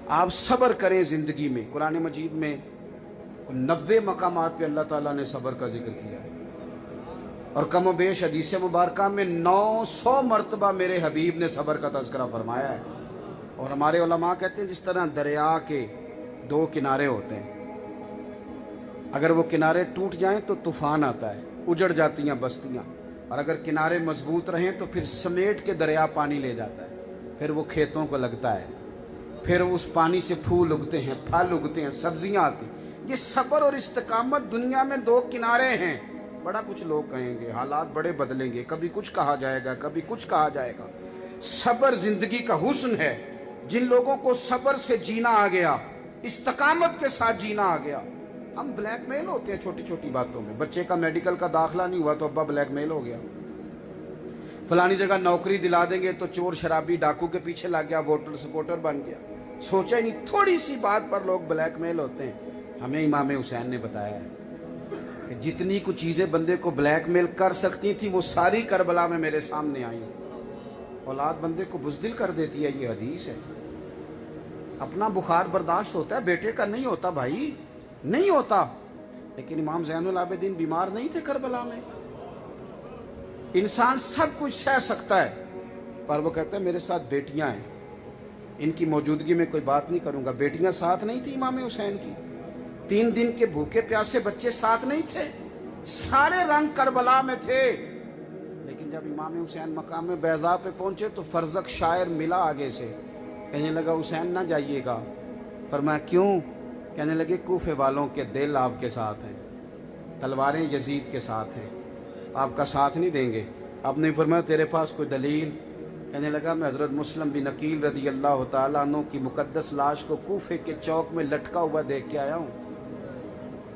آپ صبر کریں زندگی میں۔ قرآن مجید میں 90 مقامات پہ اللہ تعالیٰ نے صبر کا ذکر کیا ہے، اور کم و بیش حدیث مبارکہ میں 900 مرتبہ میرے حبیب نے صبر کا تذکرہ فرمایا ہے۔ اور ہمارے علماء کہتے ہیں جس طرح دریا کے 2 کنارے ہوتے ہیں، اگر وہ کنارے ٹوٹ جائیں تو طوفان آتا ہے، اجڑ جاتی ہیں بستیاں، اور اگر کنارے مضبوط رہیں تو پھر سمیٹ کے دریا پانی لے جاتا ہے، پھر وہ کھیتوں کو لگتا ہے، پھر اس پانی سے پھول اگتے ہیں، پھل اگتے ہیں، سبزیاں آتی ہیں۔ یہ صبر اور استقامت دنیا میں 2 کنارے ہیں۔ بڑا کچھ لوگ کہیں گے، حالات بڑے بدلیں گے، کبھی کچھ کہا جائے گا، کبھی کچھ کہا جائے گا۔ صبر زندگی کا حسن ہے۔ جن لوگوں کو صبر سے جینا آ گیا، استقامت کے ساتھ جینا آ گیا۔ ہم بلیک میل ہوتے ہیں چھوٹی چھوٹی باتوں میں، بچے کا میڈیکل کا داخلہ نہیں ہوا تو ابا بلیک میل ہو گیا، فلانی جگہ نوکری دلا دیں گے تو چور شرابی ڈاکو کے پیچھے لگ گیا، ووٹر سپورٹر بن گیا، سوچا ہی نہیں، تھوڑی سی بات پر لوگ بلیک میل ہوتے ہیں۔ ہمیں امام حسین نے بتایا ہے کہ جتنی کچھ چیزیں بندے کو بلیک میل کر سکتی تھیں وہ ساری کربلا میں میرے سامنے آئیں۔ اولاد بندے کو بزدل کر دیتی ہے، یہ حدیث ہے۔ اپنا بخار برداشت ہوتا ہے، بیٹے کا نہیں ہوتا بھائی، نہیں ہوتا۔ لیکن امام زین العابدین بیمار نہیں تھے کربلا میں۔ انسان سب کچھ سہ سکتا ہے، پر وہ کہتا ہے میرے ساتھ بیٹیاں ہیں، ان کی موجودگی میں کوئی بات نہیں کروں گا۔ بیٹیاں ساتھ نہیں تھی امام حسین کی، 3 دن کے بھوکے پیاسے بچے ساتھ نہیں تھے، سارے رنگ کربلا میں تھے۔ لیکن جب امام حسین مقام بیضاء پہ پہنچے تو فرزق شاعر ملا آگے سے، کہنے لگا حسین نہ جائیے گا۔ فرمایا کیوں؟ کہنے لگے کوفے والوں کے دل آپ کے ساتھ ہیں، تلواریں یزید کے ساتھ ہیں، آپ کا ساتھ نہیں دیں گے۔ آپ نے فرمایا تیرے پاس کوئی دلیل؟ کہنے لگا میں حضرت مسلم بن عقیل رضی اللہ تعالیٰ عنہ کی مقدس لاش کو کوفے کے چوک میں لٹکا ہوا دیکھ کے آیا ہوں۔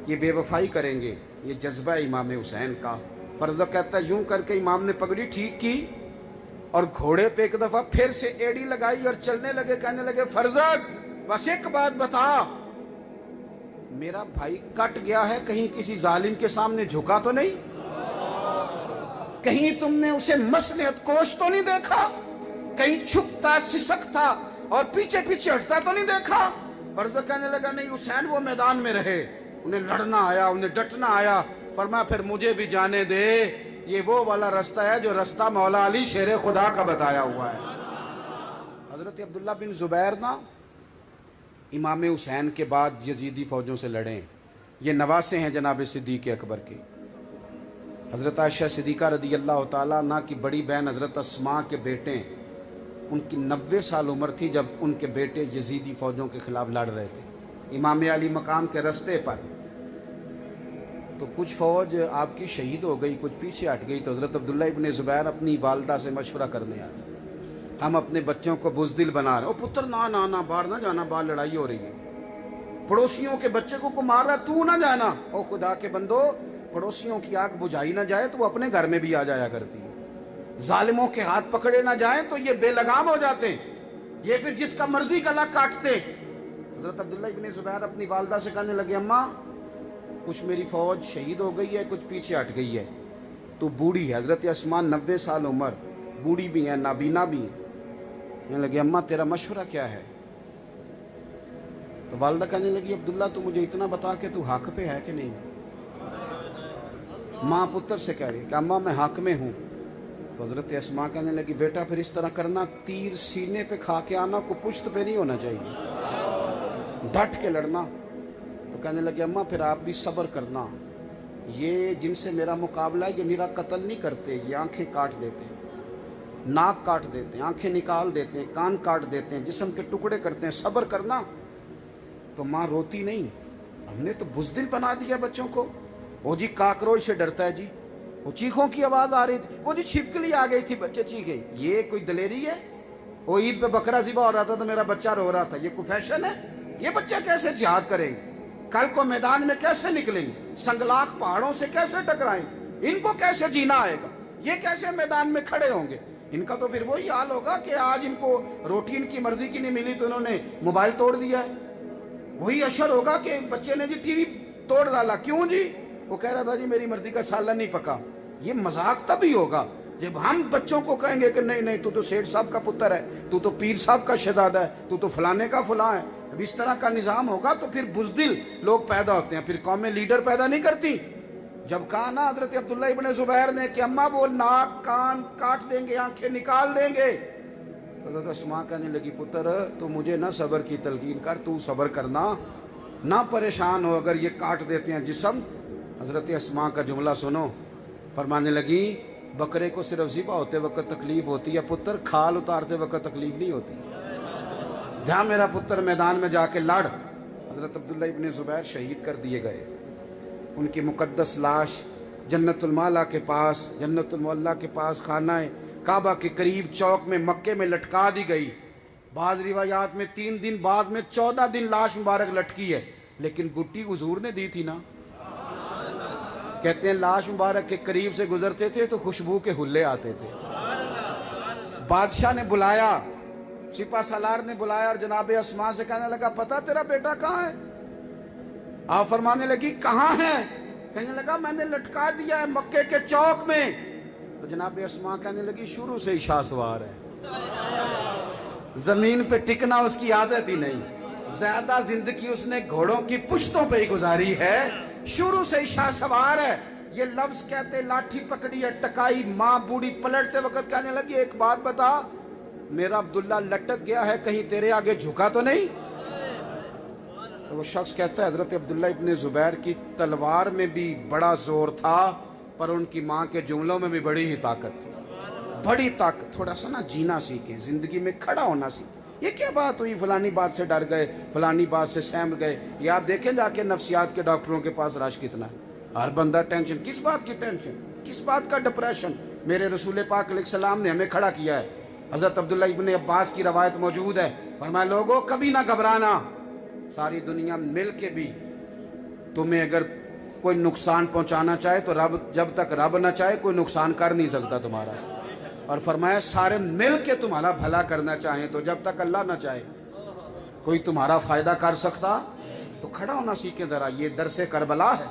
یہ بے وفائی کریں گے، یہ جذبہ ہے امام حسین کا۔ فرزق کہتا ہے یوں کر کے امام نے پگڑی ٹھیک کی اور گھوڑے پہ ایک دفعہ پھر سے ایڑی لگائی اور چلنے لگے۔ کہنے لگے فرزق بس ایک بات بتا، میرا بھائی کٹ گیا ہے، کہیں کسی ظالم کے سامنے جھکا تو نہیں؟ کہیں تم نے اسے مصلحت کوش تو نہیں دیکھا؟ کہیں چھپتا سسکتا اور پیچھے پیچھے ہٹتا تو نہیں دیکھا؟ فرزق کہنے لگا نہیں حسین، وہ میدان میں رہے، انہیں لڑنا آیا، انہیں ڈٹنا آیا۔ فرمایا پھر مجھے بھی جانے دے، یہ وہ والا رستہ ہے جو رستہ مولا علی شیر خدا کا بتایا ہوا ہے۔ حضرت عبداللہ بن زبیر نا امام حسین کے بعد یزیدی فوجوں سے لڑیں، یہ نواسے ہیں جناب صدیق اکبر کے۔ حضرت عائشہ صدیقہ رضی اللہ تعالیٰ عنہ کی بڑی بہن حضرت اسماء کے بیٹے، ان کی 90 سال عمر تھی جب ان کے بیٹے یزیدی فوجوں کے خلاف لڑ رہے تھے امام علی مقام کے رستے پر۔ تو کچھ فوج آپ کی شہید ہو گئی، کچھ پیچھے ہٹ گئی، تو حضرت عبداللہ ابن زبیر اپنی والدہ سے مشورہ کرنے آئے، ہم اپنے بچوں کو بزدل بنا رہے ہیں۔ او پتر نہ باہر نہ جانا، باہر لڑائی ہو رہی ہے، پڑوسیوں کے بچے کو مار رہا، تو نہ جانا۔ او خدا کے بندو، پڑوسیوں کی آگ بجھائی نہ جائے تو وہ اپنے گھر میں بھی آ جایا کرتی ہے، ظالموں کے ہاتھ پکڑے نہ جائیں تو یہ بے لگام ہو جاتے ہیں، یہ پھر جس کا مرضی گلا کاٹتے۔ حضرت عبداللہ ابن زبیر اپنی والدہ سے کہنے لگے اماں کچھ میری فوج شہید ہو گئی ہے، کچھ پیچھے ہٹ گئی ہے، تو بوڑھی ہے، حضرت اسماء 90 سال عمر، بوڑھی بھی ہیں، نابینا بھی ہیں۔ کہنے لگے اماں تیرا مشورہ کیا ہے؟ تو والدہ کہنے لگی عبداللہ تو مجھے اتنا بتا کہ تو حق پہ ہے کہ نہیں؟ ماں پتر سے کہہ رہی کہ اماں میں حق میں ہوں۔ تو حضرت اسماء کہنے لگی بیٹا پھر اس طرح کرنا، تیر سینے پہ کھا کے آنا، کو پشت پہ نہیں ہونا چاہیے، ڈٹ کے لڑنا۔ تو کہنے لگے اماں پھر آپ بھی صبر کرنا، یہ جن سے میرا مقابلہ ہے یہ میرا قتل نہیں کرتے، یہ آنکھیں کاٹ دیتے ہیں، ناک کاٹ دیتے ہیں، آنکھیں نکال دیتے ہیں، کان کاٹ دیتے ہیں، جسم کے ٹکڑے کرتے ہیں، صبر کرنا۔ تو ماں روتی نہیں، ہم نے تو بزدل بنا دیا بچوں کو۔ وہ جی کاکروچ سے ڈرتا ہے جی، وہ چیخوں کی آواز آ رہی تھی، وہ جی چھپکلی آ گئی تھی بچے چیخے، یہ کوئی دلیری ہے؟ وہ عید پہ بکرا ذبح ہو رہا تھا تو میرا بچہ رو رہا تھا، یہ کوئی فیشن ہے؟ یہ بچے کیسے جہاد کریں گے؟ کل کو میدان میں کیسے نکلیں گے؟ سنگلاخ پہاڑوں سے کیسے ٹکرائیں گے؟ ان کو کیسے جینا آئے گا؟ یہ کیسے میدان میں کھڑے ہوں گے؟ ان کا تو پھر وہی حال ہوگا کہ آج ان کو روٹی ان کی مرضی کی نہیں ملی تو انہوں نے موبائل توڑ دیا ہے۔ وہی اشر ہوگا کہ بچے نے جی ٹی وی توڑ ڈالا، کیوں جی؟ وہ کہہ رہا تھا جی میری مرضی کا سالن نہیں پکا۔ یہ مذاق تبھی ہوگا جب ہم بچوں کو کہیں گے کہ نہیں نہیں تو سیٹھ صاحب کا پتر ہے، تو پیر صاحب کا شہزادہ ہے، تو فلانے کا فلاں ہے، اب اس طرح کا نظام ہوگا تو پھر بزدل لوگ پیدا ہوتے ہیں، پھر قومیں لیڈر پیدا نہیں کرتی۔ جب کہا نا حضرت عبداللہ ابن زبیر نے کہ اماں وہ ناک کان کاٹ دیں گے، آنکھیں نکال دیں گے، حضرت اسماء کہنے لگی پتر تو مجھے نہ صبر کی تلقین کر، تو صبر کرنا، نہ پریشان ہو اگر یہ کاٹ دیتے ہیں جسم۔ حضرت اسماء کا جملہ سنو، فرمانے لگی بکرے کو صرف ذبح ہوتے وقت تکلیف ہوتی ہے، پتر کھال اتارتے وقت تکلیف نہیں ہوتی۔ جہاں میرا پتر میدان میں جا کے لڑ۔ حضرت عبداللہ ابن زبیر شہید کر دیے گئے، ان کی مقدس لاش جنت المعلا کے پاس، جنت المعلا کے پاس خانہ کعبہ کے قریب چوک میں مکے میں لٹکا دی گئی۔ بعض روایات میں 3 دن بعد میں 14 دن لاش مبارک لٹکی ہے، لیکن گٹی حضور نے دی تھی نا۔ کہتے ہیں لاش مبارک کے قریب سے گزرتے تھے تو خوشبو کے حلے آتے تھے۔ بادشاہ نے بلایا، سپہ سالار نے بلایا اور جناب اسماء سے کہنے لگا پتہ تیرا بیٹا کہاں ہے؟ آپ فرمانے لگی کہاں ہے؟ کہنے لگا میں نے لٹکا دیا ہے مکے کے چوک میں۔ تو جناب اسماء کہنے لگی شروع سے ہی شاہ سوار ہے، زمین پہ ٹکنا اس کی عادت ہی نہیں، زیادہ زندگی اس نے گھوڑوں کی پشتوں پہ ہی گزاری ہے، شروع سے ہی شاہ سوار ہے۔ یہ لفظ کہتے لاٹھی پکڑی ہے ٹکائی، ماں بوڑھی پلٹتے وقت کہنے لگی ایک بات بتا، میرا عبداللہ لٹک گیا ہے کہیں تیرے آگے جھکا تو نہیں؟ تو وہ شخص کہتا ہے حضرت عبداللہ ابن زبیر کی تلوار میں بھی بڑا زور تھا، پر ان کی ماں کے جملوں میں بھی بڑی ہی طاقت تھی، بڑی طاقت۔ تھوڑا سا نا جینا سیکھیں، زندگی میں کھڑا ہونا سیکھیں۔ یہ کیا بات ہوئی فلانی بات سے ڈر گئے، فلانی بات سے سہم گئے؟ یہ آپ دیکھیں جا کے نفسیات کے ڈاکٹروں کے پاس رش کتنا ہے، ہر بندہ ٹینشن، کس بات کی ٹینشن، کس بات کا ڈپریشن؟ میرے رسول پاک علیہ السلام نے ہمیں کھڑا کیا ہے۔ حضرت عبداللہ ابن عباس کی روایت موجود ہے، فرمایا لوگوں کبھی نہ گھبرانا، ساری دنیا مل کے بھی تمہیں اگر کوئی نقصان پہنچانا چاہے تو رب، جب تک رب نہ چاہے کوئی نقصان کر نہیں سکتا تمہارا۔ اور فرمایا سارے مل کے تمہارا بھلا کرنا چاہیں تو جب تک اللہ نہ چاہے کوئی تمہارا فائدہ کر سکتا۔ تو کھڑا ہونا سیکھیں ذرا، یہ درس کربلا ہے۔